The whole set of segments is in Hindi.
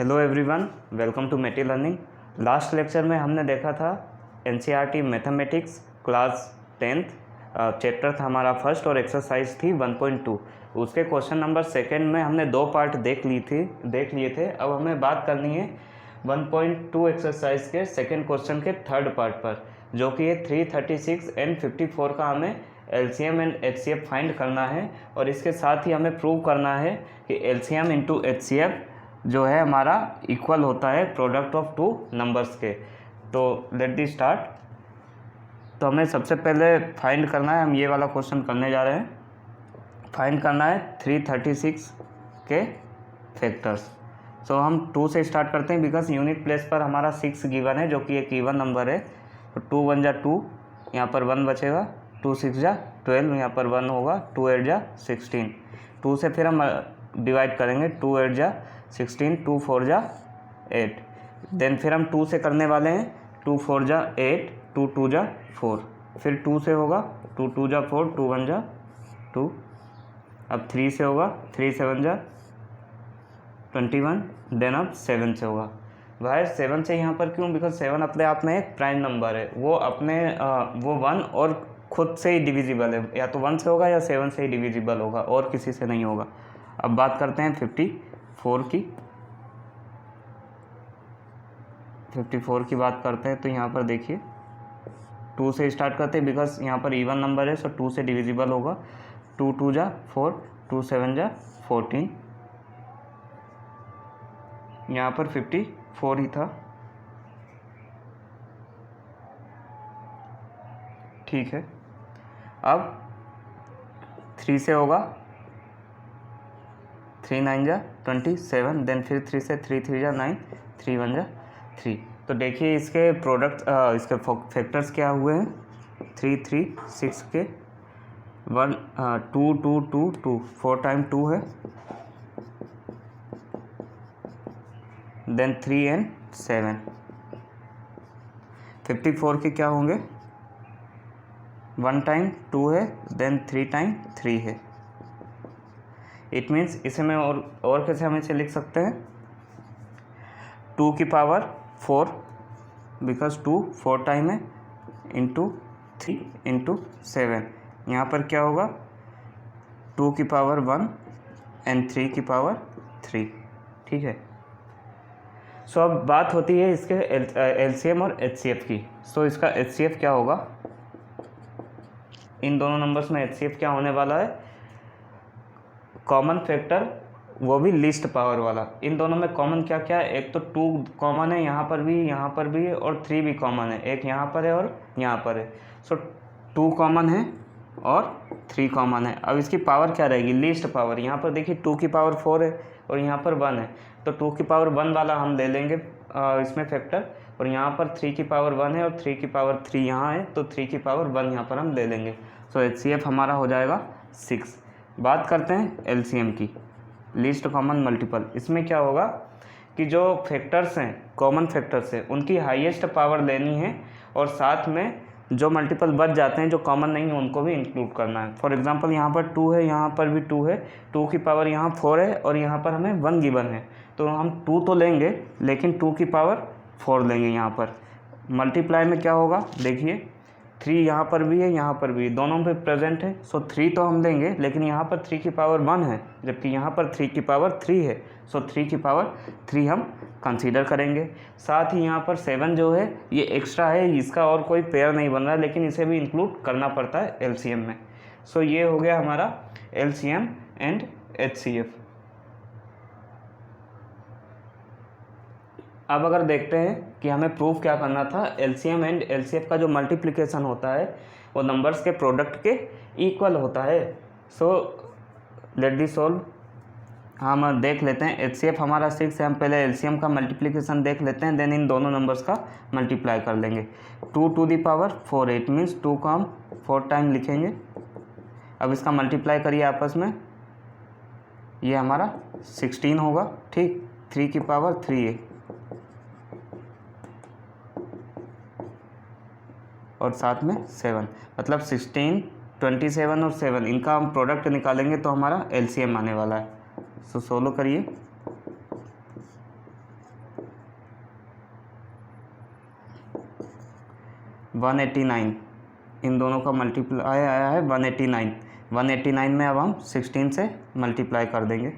Hello everyone, welcome to Meti learning. Last lecture में हमने देखा था NCERT mathematics class 10th chapter था हमारा फर्स्ट और एक्सरसाइज थी 1.2। उसके क्वेश्चन नंबर सेकंड में हमने दो पार्ट देख लिए थे। अब हमें बात करनी है 1.2 एक्सरसाइज के सेकंड क्वेश्चन के थर्ड पार्ट पर, जो कि है 336 एंड 54 का हमें एलसीएम एंड एचसीएफ फाइंड करना है। और इसके साथ ही हमें प्रूव करना है कि एलसीएम इंटू एचसीएफ जो है हमारा इक्वल होता है प्रोडक्ट ऑफ टू नंबर्स के। तो लेट दी स्टार्ट। तो हमें सबसे पहले फाइंड करना है, हम ये वाला क्वेश्चन करने जा रहे हैं। फाइंड करना है 336 के फैक्टर्स। सो हम 2 से स्टार्ट करते हैं, बिकॉज यूनिट प्लेस पर हमारा 6 गिवन है, जो कि एक इवन नंबर है। तो 2 1 जा 2, यहाँ पर 1 बचेगा। 2 6 जा 12, यहाँ पर 1 होगा। 2 8 जा 16। 2 से फिर हम डिवाइड करेंगे। 2 8 जा 16, 2 4 जा 8। देन फिर हम 2 से करने वाले हैं। 2 4 जा 8, 2 2 जा 4। फिर 2 से होगा। 2 2 जा 4, 2 1 जा 2। अब 3 से होगा। 3 7 जा 21। देन अब 7 से होगा। भाई 7 से यहाँ पर क्यों? बिकॉज 7 अपने आप में एक प्राइम नंबर है। वो अपने वो 1 और खुद से ही डिविजिबल है। या तो 1 से होगा या 7 से ही डिविजिबल होगा, और किसी से नहीं होगा। अब बात करते हैं 54 की। 54 की बात करते हैं तो यहाँ पर देखिए 2 से स्टार्ट करते हैं, बिकॉज यहाँ पर इवन नंबर है, सो 2 से डिविजिबल होगा। 2 2 जा 4, 2 7 जा 14। यहाँ पर 54 ही था, ठीक है। अब 3 से होगा। 3 9 जा 27। देन फिर 3 से 3 3 जा 9, 3 1 जा 3। तो देखिए इसके प्रोडक्ट इसके फैक्टर्स क्या हुए हैं। 3 3 6 के 1 2 2 2 2, 4 टाइम 2 है। Then 3 and 7। 54 के क्या होंगे? 1 टाइम 2 है। देन 3 टाइम 3 है। इट मीन्स इसे मैं और कैसे हम इसे लिख सकते हैं? 2 की पावर 4, बिकॉज 2 4 टाइम है, इंटू 3 इंटू 7। यहाँ पर क्या होगा? 2 की पावर 1 एंड 3 की पावर 3, ठीक है। सो अब बात होती है इसके एलसीएम और एचसीएफ की। सो इसका एचसीएफ क्या होगा? इन दोनों नंबर्स में एचसीएफ क्या होने वाला है? कॉमन फैक्टर, वो भी लीस्ट पावर वाला। इन दोनों में कॉमन क्या क्या है? एक तो 2 कॉमन है, यहाँ पर भी है, और 3 भी कॉमन है। एक यहाँ पर है और यहाँ पर है। सो 2 कॉमन है और 3 कॉमन है। अब इसकी पावर क्या रहेगी? Least power. यहाँ पर देखिए 2 की पावर 4 है और यहाँ पर 1 है, तो 2 की पावर 1 वाला हम ले लेंगे इसमें फैक्टर। और यहाँ पर 3 की पावर 1 है और 3 की पावर 3 यहाँ है, तो 3 की पावर 1 यहाँ पर हम ले लेंगे। सो एचसीएफ हमारा हो जाएगा 6। बात करते हैं एलसीएम की, लीस्ट कॉमन मल्टीपल। इसमें क्या होगा कि जो फैक्टर्स हैं, कॉमन फैक्टर्स हैं, उनकी हाईएस्ट पावर लेनी है, और साथ में जो मल्टीपल बच जाते हैं जो कॉमन नहीं है उनको भी इंक्लूड करना है। फॉर एग्जांपल यहाँ पर 2 है, यहाँ पर भी 2 है। 2 की पावर यहाँ 4 है और यहाँ पर हमें 1 गिवन है, तो हम 2 तो लेंगे, लेकिन 2 की पावर 4 लेंगे। यहाँ पर मल्टीप्लाई में क्या होगा? देखिए 3 यहाँ पर भी है, यहाँ पर भी, दोनों पे प्रेजेंट है। सो 3 तो हम लेंगे, लेकिन यहाँ पर 3 की पावर 1 है, जबकि यहाँ पर 3 की पावर 3 है। सो 3 की पावर 3 हम कंसीडर करेंगे। साथ ही यहाँ पर 7 जो है ये एक्स्ट्रा है, इसका और कोई पेयर नहीं बन रहा, लेकिन इसे भी इंक्लूड करना पड़ता है एलसीएम में। सो ये हो गया हमारा एलसीएम एंड एचसीएफ। अब अगर देखते हैं कि हमें प्रूफ क्या करना था, एलसीएम एंड एलसीएफ का जो मल्टीप्लिकेशन होता है वो नंबर्स के प्रोडक्ट के इक्वल होता है। So let the solve. हम देख लेते हैं, एचसीएफ हमारा 6 है, हम पहले एलसीएम का मल्टीप्लिकेशन देख लेते हैं, देन इन दोनों नंबर्स का मल्टीप्लाई कर लेंगे। 2 to the power 4, it means 2 को हम 4 टाइम लिखेंगे। अब इसका मल्टीप्लाई करिए आपस में, ये हमारा 16 होगा, ठीक। 3 की पावर 3 है और साथ में 7, मतलब 16, 27 और 7, इनका हम प्रोडक्ट निकालेंगे तो हमारा एलसीएम आने वाला है। सो सोलो करिए। 189, इन दोनों का मल्टीप्लाई आया है 189। 189 में अब हम 16 से मल्टीप्लाई कर देंगे।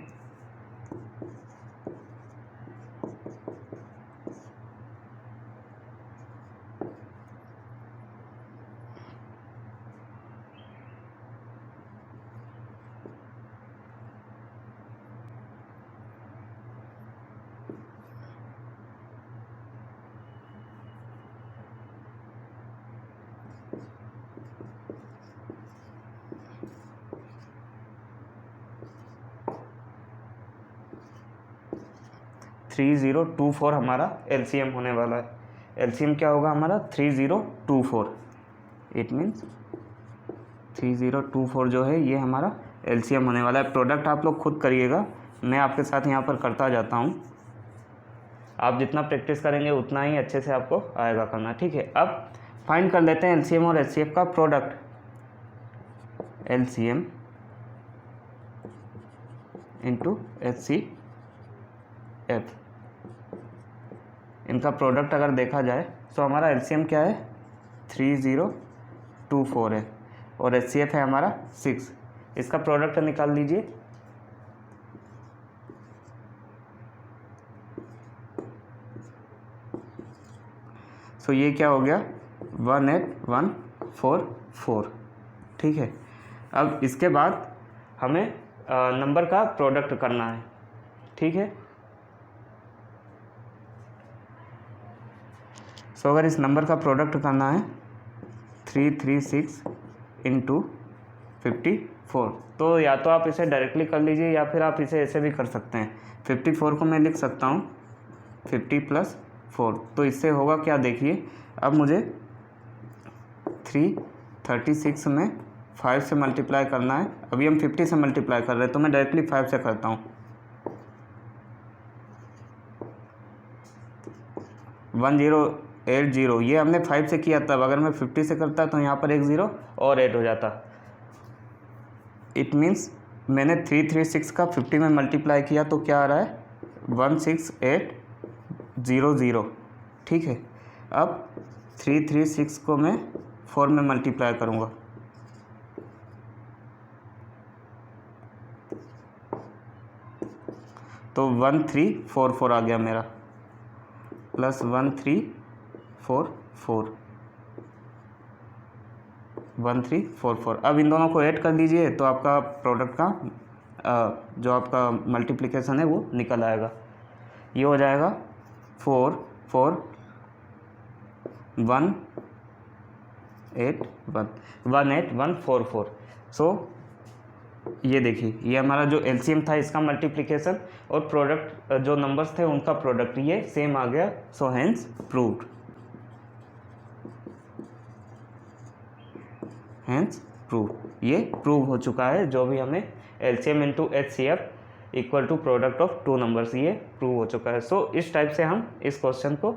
थ्री 3024 हमारा LCM होने वाला है। LCM क्या होगा हमारा 3024। इट मीन्स 3024 जो है ये हमारा LCM होने वाला है। प्रोडक्ट आप लोग खुद करिएगा, मैं आपके साथ यहाँ पर करता जाता हूँ। आप जितना प्रैक्टिस करेंगे उतना ही अच्छे से आपको आएगा करना, ठीक है। अब फाइंड कर लेते हैं LCM और HCF का प्रोडक्ट। LCM इंटू HCF, इनका प्रोडक्ट अगर देखा जाए तो हमारा LCM क्या है 3024 है और HCF है हमारा 6। इसका प्रोडक्ट निकाल लीजिए। सो ये क्या हो गया 18144, ठीक है। अब इसके बाद हमें नंबर का प्रोडक्ट करना है, ठीक है। सो अगर इस नंबर का प्रोडक्ट करना है 336 इंटू 54, तो या तो आप इसे डायरेक्टली कर लीजिए या फिर आप इसे ऐसे भी कर सकते हैं। 54 को मैं लिख सकता हूँ 50 + 4, तो इससे होगा क्या देखिए। अब मुझे 336 में 5 से मल्टीप्लाई करना है। अभी हम 50 से मल्टीप्लाई कर रहे हैं तो मैं डायरेक्टली 5 से करता हूँ। 1080, ये हमने 5 से किया, तब अगर मैं 50 से करता तो यहाँ पर एक 0 और ऐड हो जाता। इट मीन्स मैंने 336 का 50 में मल्टीप्लाई किया तो क्या आ रहा है 16800, ठीक है। अब 336 को मैं 4 में मल्टीप्लाई करूँगा, तो 1344 आ गया मेरा, प्लस 1344। अब इन दोनों को ऐड कर दीजिए तो आपका प्रोडक्ट का जो आपका मल्टीप्लिकेशन है वो निकल आएगा। ये हो जाएगा 18144। सो ये देखिए, ये हमारा जो LCM था इसका मल्टीप्लिकेशन और प्रोडक्ट जो नंबर्स थे उनका प्रोडक्ट ये सेम आ गया। सो हेंस प्रूव्ड, ये प्रूव हो चुका है। जो भी हमें LCM into HCF equal to product of two numbers, ये प्रूव हो चुका है। सो इस टाइप से हम इस क्वेश्चन को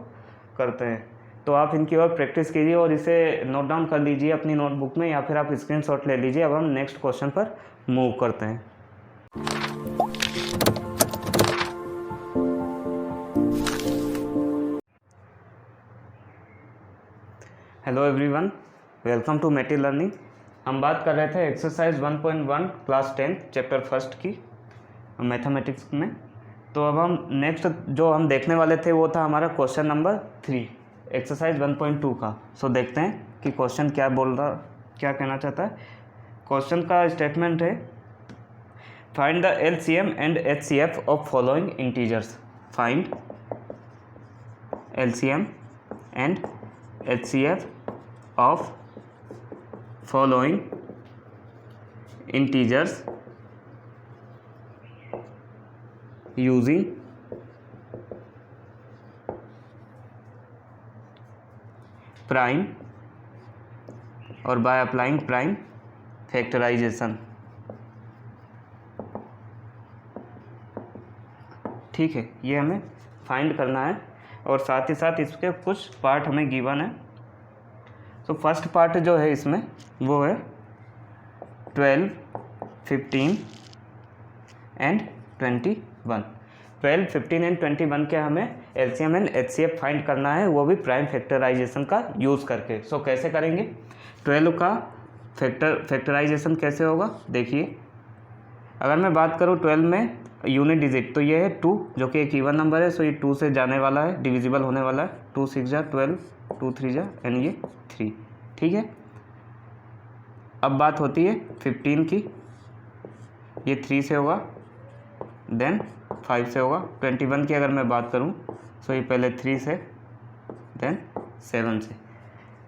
करते हैं। तो आप इनकी और प्रैक्टिस कीजिए और इसे नोट डाउन कर लीजिए अपनी नोटबुक में या फिर आप स्क्रीनशॉट ले लीजिए। अब हम नेक्स्ट क्वेश्चन पर मूव करते हैं। Hello everyone, welcome to Meti learning. हम बात कर रहे थे एक्सरसाइज 1.1 क्लास 10 चैप्टर फर्स्ट की मैथमेटिक्स में। तो अब हम नेक्स्ट जो हम देखने वाले थे वो था हमारा क्वेश्चन नंबर 3 एक्सरसाइज 1.2 का। सो देखते हैं कि क्वेश्चन क्या क्या कहना चाहता है। क्वेश्चन का स्टेटमेंट है find the LCM and HCF of following integers. Find LCM and HCF of following integers using prime और बाय अप्लाइंग प्राइम फैक्टराइजेशन। ठीक है, ये हमें फाइंड करना है और साथ ही साथ इसके कुछ पार्ट हमें गिवन है। तो फर्स्ट पार्ट जो है इसमें वो है 12, 15 एंड 21। 12, 15 एंड 21 के हमें LCM एंड HCF फाइंड करना है, वो भी प्राइम फैक्टराइजेशन का यूज़ करके। सो कैसे करेंगे? 12 का फैक्टराइजेशन कैसे होगा? देखिए, अगर मैं बात करूँ 12 में यूनिट डिजिट, तो ये है 2 जो कि एक इवन नंबर है, सो ये 2 से जाने वाला है, डिविजिबल होने वाला है। 2 6 जा 12, 2 3 जा एंड ये 3, ठीक है। अब बात होती है 15 की, ये 3 से होगा, देन 5 से होगा। 21 की अगर मैं बात करूं सो ये पहले 3 से, देन 7 से।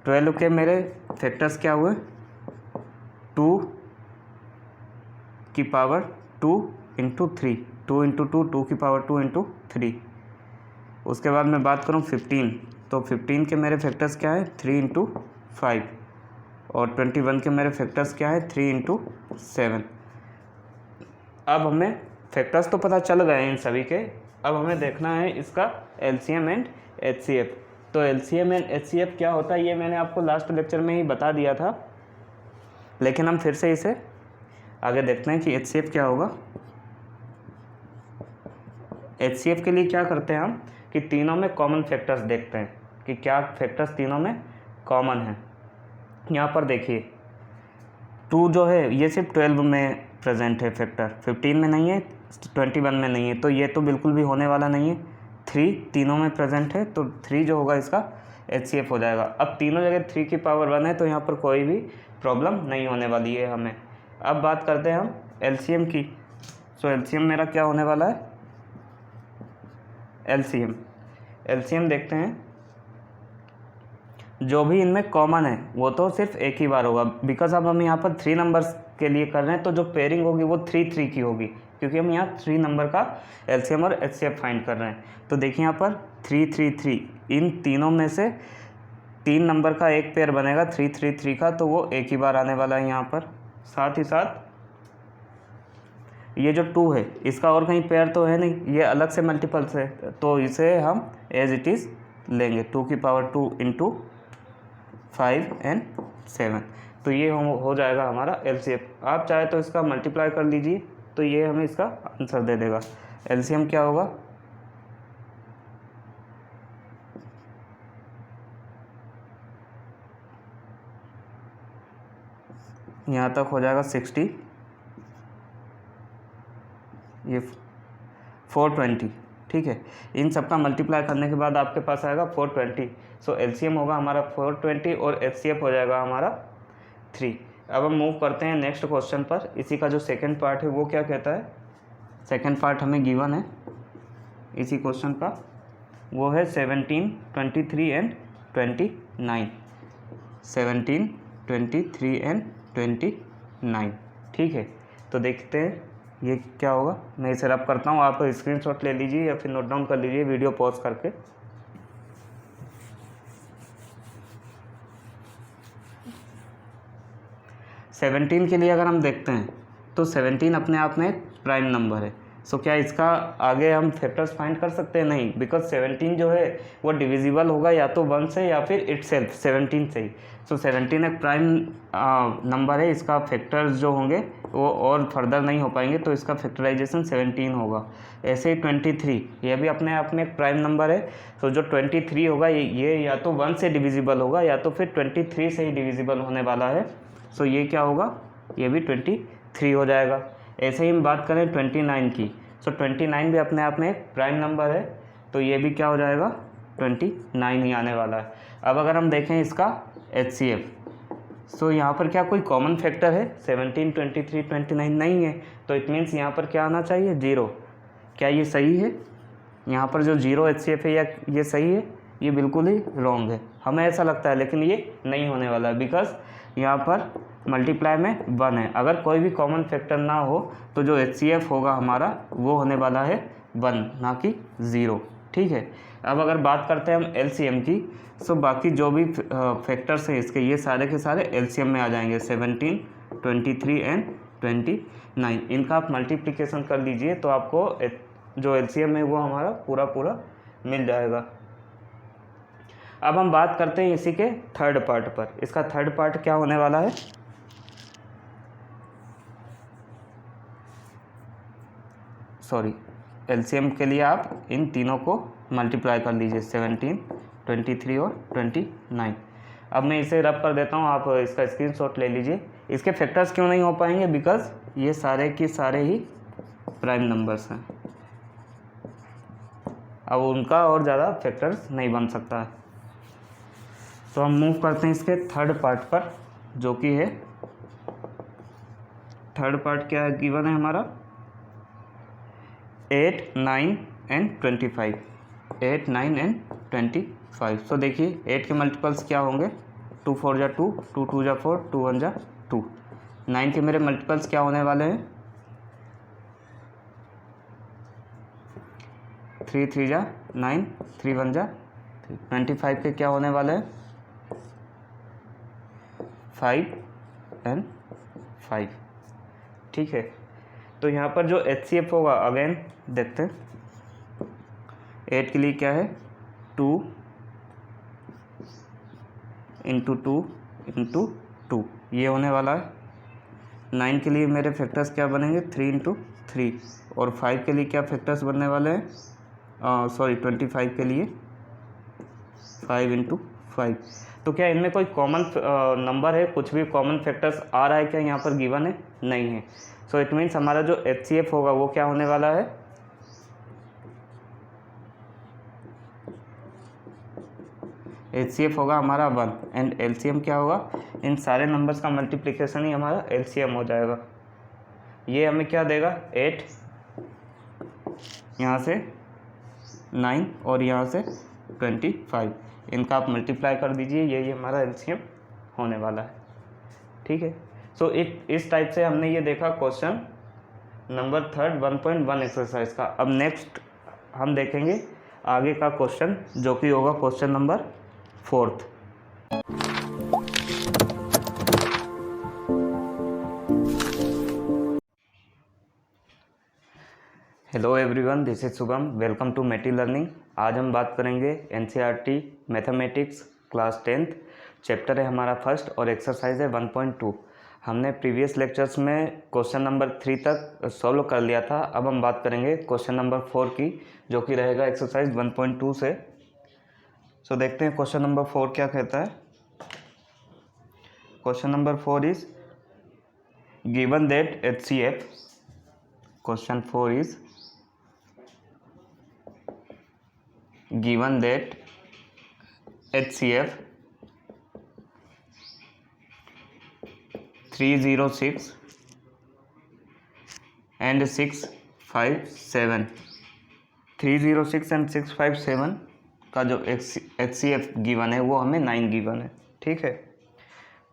12 के मेरे फैक्टर्स क्या हुए? 2 की पावर 2 इंटू 3, 2 इंटू 2, 2 की पावर 2 इंटू 3। उसके बाद मैं बात करूं 15, तो 15 के मेरे फैक्टर्स क्या है? 3 इंटू 5। और 21 के मेरे फैक्टर्स क्या है? 3 इंटू 7। अब हमें फैक्टर्स तो पता चल गए इन सभी के, अब हमें देखना है इसका LCM एंड HCF। तो LCM एंड HCF क्या होता है ये मैंने आपको लास्ट लेक्चर में ही बता दिया था, लेकिन हम फिर से इसे आगे देखते हैं कि HCF क्या होगा। HCF के लिए क्या करते हैं हम कि तीनों में कॉमन फैक्टर्स देखते हैं कि क्या फैक्टर्स तीनों में कॉमन है। यहाँ पर देखिए 2 जो है ये सिर्फ 12 में प्रेजेंट है फैक्टर, 15 में नहीं है, 21 में नहीं है, तो ये तो बिल्कुल भी होने वाला नहीं है। 3 तीनों में प्रेजेंट है, तो 3 जो होगा इसका HCF हो जाएगा। अब तीनों जगह 3 की पावर 1 है, तो यहाँ पर कोई भी प्रॉब्लम नहीं होने वाली है हमें। अब बात करते हैं हम LCM की। सो LCM मेरा क्या होने वाला है? LCM देखते हैं, जो भी इनमें कॉमन है वो तो सिर्फ एक ही बार होगा, बिकॉज अब हम यहाँ पर 3 नंबर्स के लिए कर रहे हैं, तो जो पेयरिंग होगी वो 3 की होगी, क्योंकि हम यहाँ 3 नंबर का LCM और HCF फाइंड कर रहे हैं। तो देखिए यहाँ पर 3 3 3, इन तीनों में से 3 नंबर का एक पेयर बनेगा 3 3 3 का, तो वो एक ही बार आने वाला है यहाँ पर। साथ ही साथ ये जो 2 है इसका और कहीं पेयर तो है नहीं, ये अलग से मल्टीपल्स है, तो इसे हम एज इट इज़ लेंगे, 2 की पावर 2 इंटू 5 एंड 7। तो ये हो जाएगा हमारा LCM। आप चाहे तो इसका मल्टीप्लाई कर लीजिए, तो ये हमें इसका आंसर दे देगा। LCM क्या होगा? यहाँ तक हो जाएगा 60, ये 420, ठीक है। इन सब का मल्टीप्लाई करने के बाद आपके पास आएगा 420। सो LCM होगा हमारा 420 और HCF हो जाएगा हमारा 3। अब हम मूव करते हैं नेक्स्ट क्वेश्चन पर। इसी का जो सेकंड पार्ट है वो क्या कहता है? सेकंड पार्ट हमें गिवन है इसी क्वेश्चन का, वो है 17, 23 एंड 29। 17, 23 एंड 29, ठीक है। तो देखते हैं ये क्या होगा। मैं इसे रब करता हूँ, आप स्क्रीनशॉट ले लीजिए या फिर नोट डाउन कर लीजिए वीडियो पॉज करके। सेवनटीन के लिए अगर हम देखते हैं तो 17 अपने आप में एक प्राइम नंबर है। सो क्या इसका आगे हम फैक्टर्स फाइंड कर सकते हैं? नहीं, बिकॉज 17 जो है वो डिविजिबल होगा या तो 1 से या फिर इटसेल्फ 17 से ही। सो 17 एक प्राइम नंबर है, इसका फैक्टर्स जो होंगे वो और फर्दर नहीं हो पाएंगे, तो इसका फैक्टराइजेशन 17 होगा। ऐसे ही 23 ये भी अपने आप में एक प्राइम नंबर है, तो जो 23 होगा ये या तो 1 से डिविजिबल होगा या तो फिर 23 से ही डिविजिबल होने वाला है। सो ये क्या होगा? ये भी 23 हो जाएगा। ऐसे ही हम बात करें 29 की, सो 29 भी अपने आप में एक प्राइम नंबर है, तो ये भी क्या हो जाएगा? 29 ही आने वाला है। अब अगर हम देखें इसका HCF, सो यहाँ पर क्या कोई कॉमन फैक्टर है? 17, 23, 29 नहीं है, तो इट मीन्स यहाँ पर क्या आना चाहिए? 0। क्या ये सही है? यहाँ पर जो 0 HCF है या ये सही है? ये बिल्कुल ही रॉन्ग है, हमें ऐसा लगता है, लेकिन ये नहीं होने वाला है, बिकॉज यहाँ पर मल्टीप्लाई में 1 है। अगर कोई भी कॉमन फैक्टर ना हो तो जो HCF होगा हमारा वो होने वाला है 1, ना कि 0, ठीक है। अब अगर बात करते हैं हम LCM की, सो बाकी जो भी फैक्टर्स हैं इसके, ये सारे के सारे LCM में आ जाएंगे। 17, 23 एंड 29, इनका आप मल्टीप्लिकेशन कर लीजिए तो आपको जो LCM है वो हमारा पूरा मिल जाएगा। अब हम बात करते हैं इसी के थर्ड पार्ट पर। इसका थर्ड पार्ट क्या होने वाला है? एलसीएम के लिए आप इन तीनों को मल्टीप्लाई कर लीजिए, 17, 23 और 29। अब मैं इसे रब कर देता हूँ, आप इसका स्क्रीनशॉट ले लीजिए। इसके फैक्टर्स क्यों नहीं हो पाएंगे? बिकॉज ये सारे के सारे ही प्राइम नंबर्स हैं, अब उनका और ज़्यादा फैक्टर्स नहीं बन सकता है। तो हम मूव करते हैं इसके थर्ड पार्ट पर, जो कि है थर्ड पार्ट क्या है गिवन है हमारा, 8, 9 एंड 25। 8, 9 एंड 25। सो देखिए 8 के मल्टीपल्स क्या होंगे, 2 4 जा 2, 2 2 जा 4, 2 1 जा 2। 9 के मेरे मल्टीपल्स क्या होने वाले हैं, 3 3 जा 9, 3 1 जा 3। 25 के क्या होने वाले हैं, 5 एंड 5। ठीक है, तो यहाँ पर जो HCF होगा अगेन देखते हैं। 8 के लिए क्या है, 2 इंटू 2 इंटू 2, ये होने वाला है। 9 के लिए मेरे फैक्टर्स क्या बनेंगे, 3 इंटू 3। और 5 के लिए क्या फैक्टर्स बनने वाले हैं, 25 के लिए 5 इंटू 5। तो क्या इनमें कोई कॉमन नंबर है, कुछ भी कॉमन फैक्टर्स आ रहा है क्या यहाँ पर गिवन है, नहीं है। सो इट मीन्स हमारा जो HCF होगा वो क्या होने वाला है, HCF होगा हमारा 1 एंड LCM क्या होगा, इन सारे नंबर्स का मल्टीप्लिकेशन ही हमारा LCM हो जाएगा। ये हमें क्या देगा, 8, यहाँ से 9 और यहाँ से 25, इनका आप मल्टीप्लाई कर दीजिए, ये हमारा LCM होने वाला है। ठीक है, सो इस टाइप से हमने ये देखा क्वेश्चन नंबर थर्ड 1.1 एक्सरसाइज का। अब नेक्स्ट हम देखेंगे आगे का क्वेश्चन, जो कि होगा question number 4। Hello everyone, this is Shubham, welcome to Meti learning. आज हम बात करेंगे NCERT mathematics class 10th, chapter है हमारा फर्स्ट और एक्सरसाइज है 1.2। हमने प्रीवियस लेक्चर्स में क्वेश्चन नंबर 3 तक सॉल्व कर लिया था। अब हम बात करेंगे क्वेश्चन नंबर 4 की, जो कि रहेगा एक्सरसाइज 1.2 से। सो देखते हैं क्वेश्चन नंबर 4 क्या कहता है। Question number 4 is given that HCF, question 4 is given that HCF 306 and 657, 306 and 657 का जो HCF गिवन है वो हमें 9 गिवन है। ठीक है,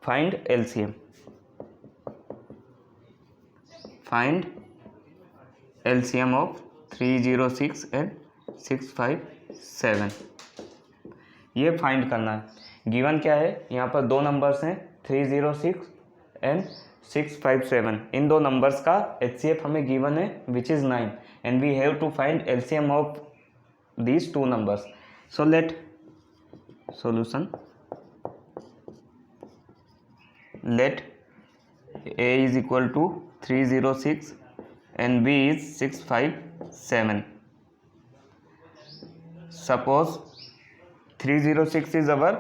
find LCM, find LCM of 306 and 657, ये फाइंड करना है। गिवन क्या है, यहाँ पर दो नंबर्स हैं 306 एंड 657। इन दो नंबर्स का HCF हमें गिवन है which is 9 and we have to find LCM of these two numbers. So let solution, let A is equal to 306 and B is 657. Suppose 306 is our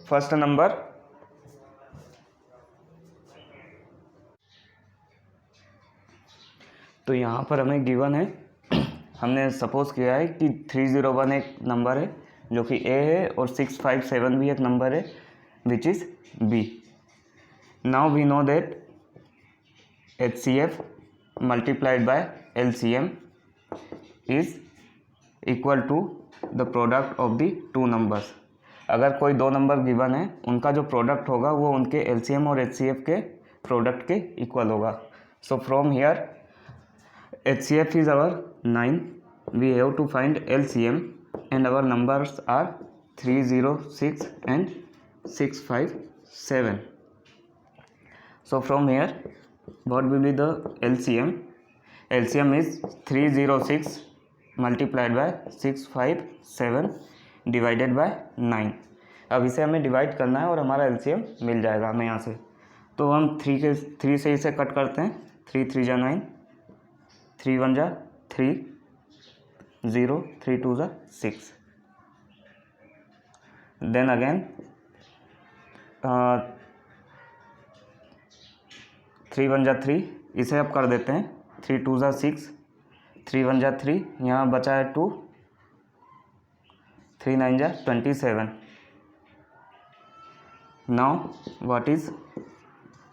first number, तो यहाँ पर हमें गिवन है, हमने सपोज किया है कि 301 एक नंबर है जो कि A है और 657 भी एक नंबर है which is B। Now we know that HCF multiplied by LCM is equal to the product of the two numbers। अगर कोई दो नंबर गिवन है, उनका जो प्रोडक्ट होगा वो उनके LCM और HCF के प्रोडक्ट के इक्वल होगा। So from here HCF is our 9, we have to find LCM and our numbers are 306 and 657. So from here what will be the LCM? LCM is 306 multiplied by 657 divided by 9। अब इसे हमें डिवाइड करना है और हमारा LCM मिल जाएगा हमें यहाँ से। तो हम 3 से इसे कट करते हैं, 3 3 जा 9, 3 1 जा 3, 0, 3 2 ज़ा 6, देन अगेन 3 1 ज़ा 3, इसे अब कर देते हैं 3 2 ज़ा 6, 3 1 ज़ा 3, यहाँ बचा है 2, 3 9 ज़ा 27. Now what is,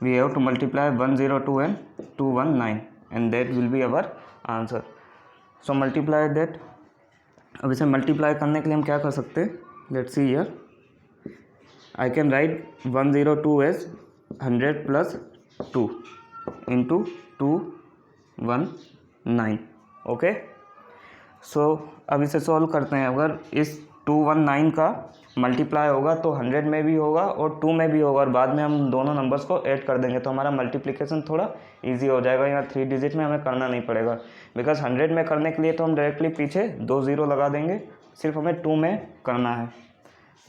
we have to multiply 102 and 219 and that will be our answer. So multiply that. अब इसे मल्टीप्लाई करने के लिए हम क्या कर सकते हैं, let's see here, I can write 102 as 100 plus 2 into 219. Okay, so अब इसे सॉल्व करते हैं. अगर इस 219 का मल्टीप्लाई होगा तो 100 में भी होगा और 2 में भी होगा, और बाद में हम दोनों नंबर्स को ऐड कर देंगे तो हमारा मल्टीप्लिकेशन थोड़ा इजी हो जाएगा. यहाँ 3 डिजिट में हमें करना नहीं पड़ेगा, बिकॉज 100 में करने के लिए तो हम डायरेक्टली पीछे 2 0 लगा देंगे, सिर्फ हमें 2 में करना है.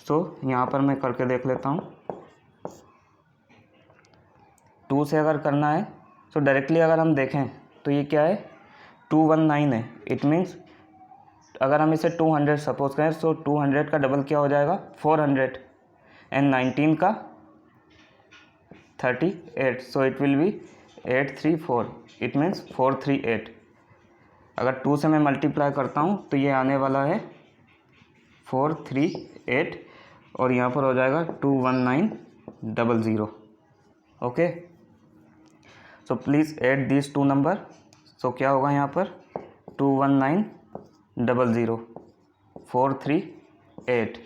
सो यहाँ पर मैं करके देख लेता हूँ. 2 से अगर करना है तो डायरेक्टली अगर हम देखें तो ये क्या है, 219 है. इट मीन्स अगर हम इसे 200 सपोज करें तो 200 का डबल क्या हो जाएगा 400 एंड 19 का 38, so it will B 834. It means 438. अगर 2 से मैं मल्टीप्लाई करता हूँ तो ये आने वाला है 438 और यहाँ पर हो जाएगा 21900. Okay, so please add this 2 number. So क्या होगा यहाँ पर 21900 438,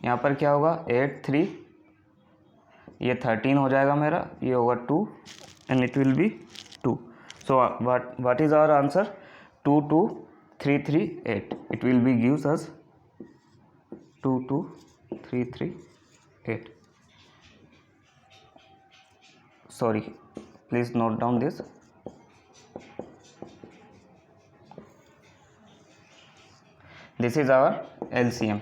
यहाँ पर क्या होगा 83, ये 13 हो जाएगा मेरा, ये होगा 2 and it will be 2. So what is our answer 22338. It will be gives us 22338. Sorry, please note down this. This is our LCM.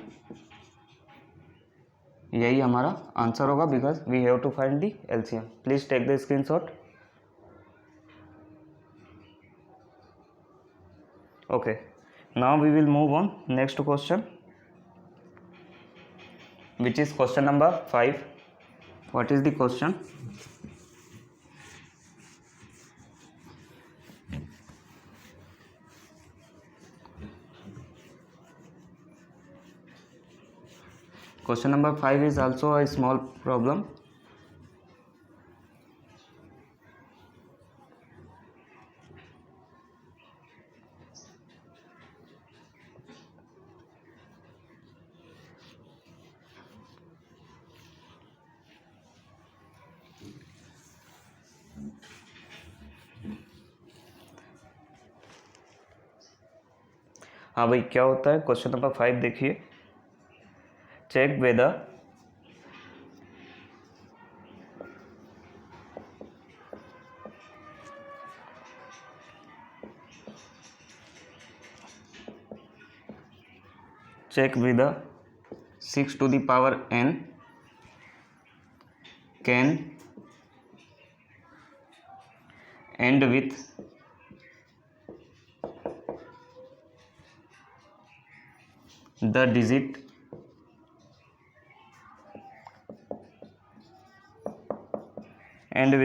यही हमारा आंसर होगा because we have to find the LCM. Please take the screenshot. Okay, now we will move on next question which is question number 5. What is the question? Question number 5 is also a small problem. हाँ भाई, क्या होता है क्वेश्चन नंबर 5 देखिए. Check whether check whether 6 to the power n can end with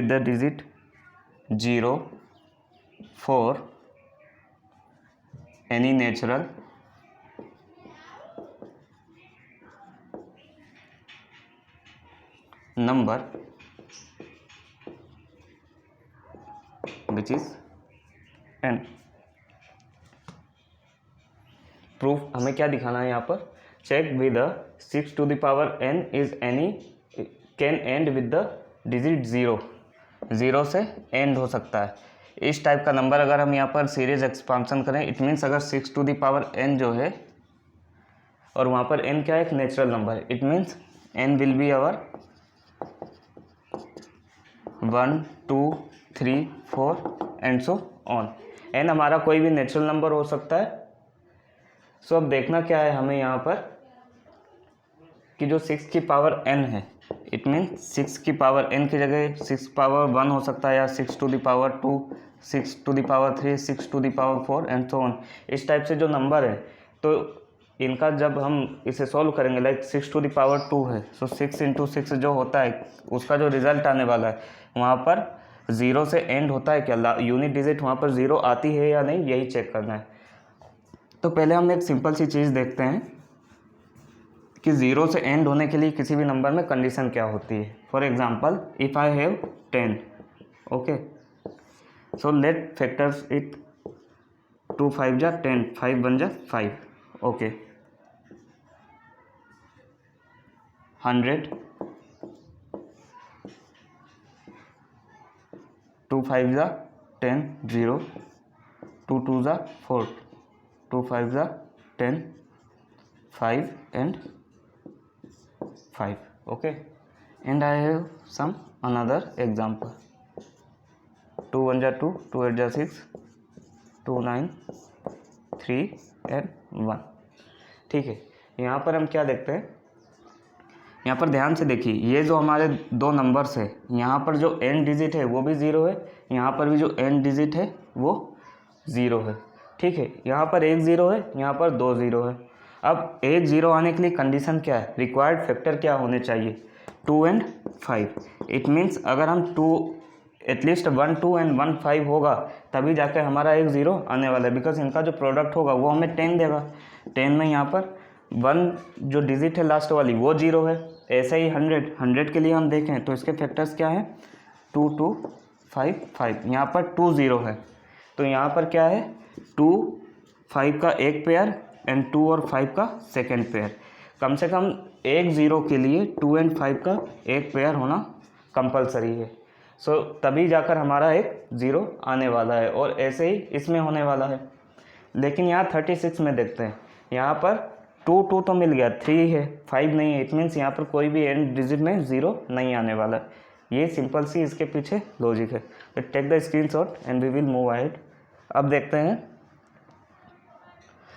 the digit 0 for any natural number which is n. Proof हमें क्या दिखाना है यहाँ पर, check with 6 to the power n is any can end with the digit 0 से एंड हो सकता है. इस टाइप का नंबर अगर हम यहाँ पर सीरीज एक्सपांसन करें, इट मीन्स अगर 6 to the power n जो है और वहाँ पर n क्या है, एक नेचुरल नंबर है, it means n will be our 1 2 3 4 and so on. n हमारा कोई भी नेचुरल नंबर हो सकता है. सो अब देखना क्या है हमें यहाँ पर कि जो 6 की पावर n है इट मीन्स 6 की पावर n की जगह 6 पावर 1 हो सकता है, या 6 to the power 2, 6 to the power 3, 6 to the power 4 and so on. इस टाइप से जो नंबर है, तो इनका जब हम इसे सॉल्व करेंगे, लाइक 6 टू द पावर 2 है, सो 6 इंटू 6 जो होता है, उसका जो रिजल्ट आने वाला है वहाँ पर 0 से एंड होता है क्या, यूनिट डिजिट वहाँ पर 0 आती है या नहीं, यही चेक करना है। तो पहले हम एक सिंपल सी चीज़ देखते हैं कि 0 से एंड होने के लिए किसी भी नंबर में कंडीशन क्या होती है। For example, if I have 10, okay, so let factors it, 2 5 जा 10, 5 1 जा 5, ओके, 100, 2 5 जा 10, 0, 2 2 जा 4, 2 5 जा 10, 5 and 5, okay, and I have some another example, 2 1 जा 2, 2 8 जा 6, 2 9, 3 and 1, ठीक है। यहाँ पर हम क्या देखते हैं, यहाँ पर ध्यान से देखिए, ये जो हमारे दो नंबर्स है, यहाँ पर जो n डिजिट है वो भी 0 है, यहाँ पर भी जो n डिजिट है वो 0 है, ठीक है। यहाँ पर एक 0 है, यहाँ पर दो 0 है। अब एक 0 आने के लिए कंडीशन क्या है, रिक्वायर्ड फैक्टर क्या होने चाहिए, 2 and 5। इट मीन्स अगर हम 2 एटलीस्ट 1 2 and 1 5 होगा, तभी जाकर हमारा एक 0 आने वाला है, बिकॉज इनका जो प्रोडक्ट होगा वो हमें 10 देगा। 10 में यहाँ पर 1 जो डिजिट है लास्ट वाली वो 0 है। ऐसे ही 100 के लिए हम देखें तो इसके फैक्टर्स क्या हैं, 2 2 5 5, यहाँ पर 2 0 है, तो यहाँ पर क्या है, 2 5 का एक पेयर एंड 2 और 5 का सेकेंड पेयर। कम से कम एक 0 के लिए 2 and 5 का एक पेयर होना कंपलसरी है। सो तभी जाकर हमारा एक 0 आने वाला है, और ऐसे ही इसमें होने वाला है। लेकिन यहाँ 36 में देखते हैं, यहाँ पर 2 2 तो मिल गया, 3 है, 5 नहीं है। इट मीन्स यहाँ पर कोई भी एंड डिजिट में 0 नहीं आने वाला। ये सिंपल सी इसके पीछे लॉजिक है। Take the screenshot and we will move ahead. अब देखते हैं,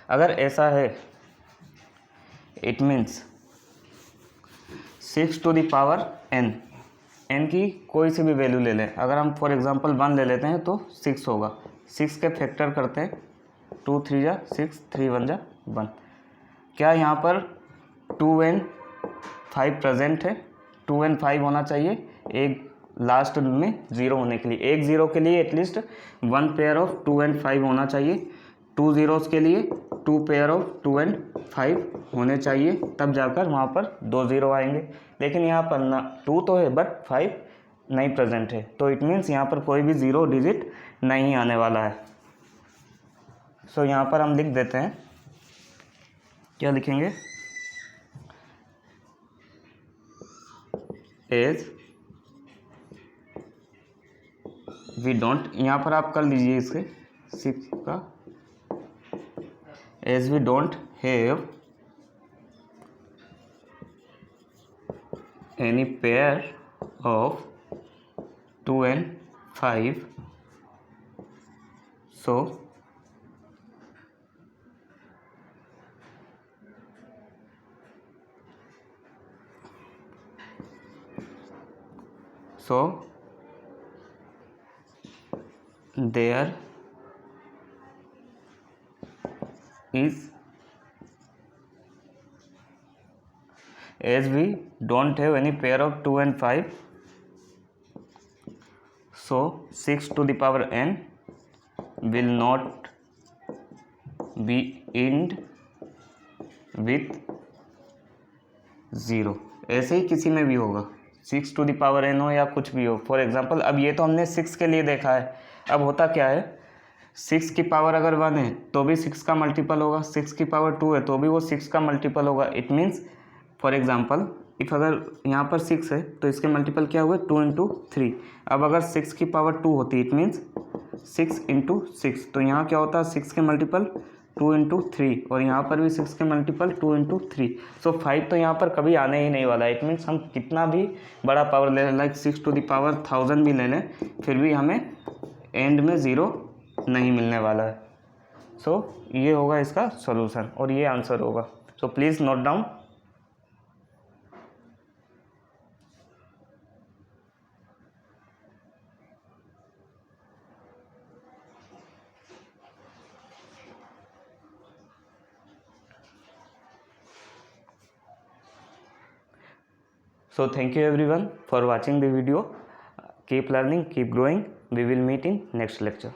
अगर ऐसा है, it means 6 to the power n, n की कोई सी भी वैल्यू ले लें। अगर हम फॉर एग्जांपल 1 ले लेते हैं तो 6 होगा। 6 के फैक्टर करते हैं, 2 3 जा 6, 3 1 जा 1। क्या यहाँ पर 2 and 5 प्रेजेंट है, 2 and 5 होना चाहिए एक लास्ट में 0 होने के लिए। एक 0 के लिए एटलीस्ट 1 पेयर ऑफ 2 and 5 होना चाहिए, 2 zeros के लिए 2 पेयर ऑफ 2 and 5 होने चाहिए, तब जाकर वहाँ पर 2 0 आएंगे। लेकिन यहाँ पर ना 2 तो है बट 5 नहीं प्रेजेंट है, तो इट मीन्स यहाँ पर कोई भी 0 डिजिट नहीं आने वाला है। सो यहाँ पर हम लिख देते हैं, क्या लिखेंगे, एज वी डोंट, यहाँ पर आप कर लीजिए इसके 6 का, as we don't have any pair of 2 and 5, so there is, as we don't have any pair of 2 and 5, so 6 to the power n will not be end with 0। ऐसे ही किसी में भी होगा, 6 टू द पावर n हो या कुछ भी हो। फॉर एग्जांपल, अब ये तो हमने 6 के लिए देखा है। अब होता क्या है, 6 की पावर अगर 1 है तो भी 6 का मल्टीपल होगा, 6 की पावर 2 है तो भी वो 6 का मल्टीपल होगा। It means for example, if अगर यहाँ पर 6 है तो इसके मल्टीपल क्या हुए, 2 इंटू 3। अब अगर 6 की पावर 2 होती, इट मीन्स 6 इंटू 6, तो यहाँ क्या होता है, 6 के मल्टीपल 2 इंटू 3, और यहाँ पर भी 6 के मल्टीपल 2 इंटू 3। सो 5 तो यहाँ पर कभी आने ही नहीं वाला है। इट मीन्स हम कितना भी बड़ा पावर ले लें, लाइक 6 टू द पावर 1000 भी ले लें, फिर भी हमें एंड में 0 नहीं मिलने वाला है। सो ये होगा इसका सॉल्यूशन और ये आंसर होगा। So please note down. So thank you everyone for watching the video. Keep learning, keep growing. We will meet in next lecture.